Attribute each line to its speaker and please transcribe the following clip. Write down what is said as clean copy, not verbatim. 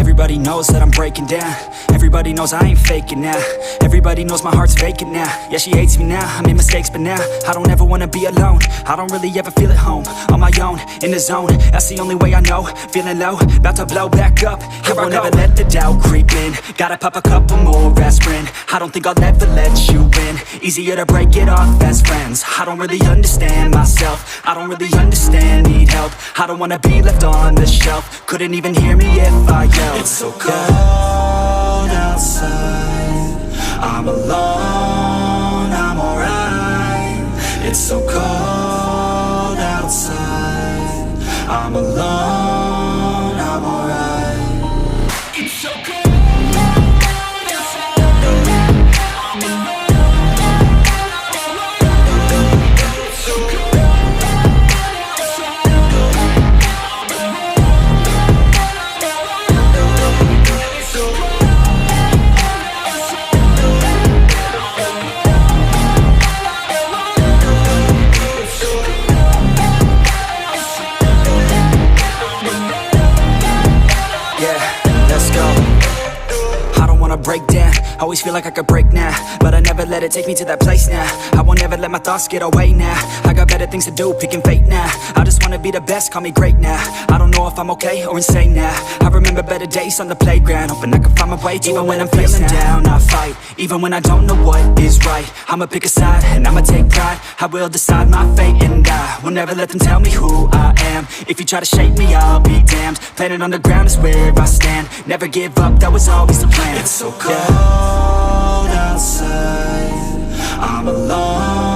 Speaker 1: Everybody knows that I'm breaking down. Everybody knows I ain't faking now. Everybody knows my heart's vacant now. Yeah, she hates me now, I made mistakes but now I don't ever wanna be alone. I don't really ever feel at home. On my own, in the zone, that's the only way I know. Feeling low, about to blow back up. Here I never let the doubt creep in. Gotta pop a couple more aspirin. I don't think I'll ever let you in. Easier to break it off as friends. I don't really understand myself. I don't really understand, need help. I don't wanna be left on the shelf. Couldn't even hear me if I yelled. It's so cold outside, I'm alone, I'm alright. It's so cold outside, I'm alone, I'm alright. It's so cold. Break down, always feel like I could break now, but I never let it take me to that place now. I won't ever let my thoughts get away now. I got better things to do, picking fate now. I just wanna be the best, call me great now. I don't know if I'm okay or insane now. I remember better days on the playground, hoping I can find my way to even when I'm feeling down, I fight, even when I don't know what is right. I'ma pick a side, and I'ma take pride. I will decide my fate, and I will never let them tell me who I am. If you try to shape me, I'll be damned. Planet on the ground is where I stand. Never give up, that was always the plan. It's so cold outside, I'm alone.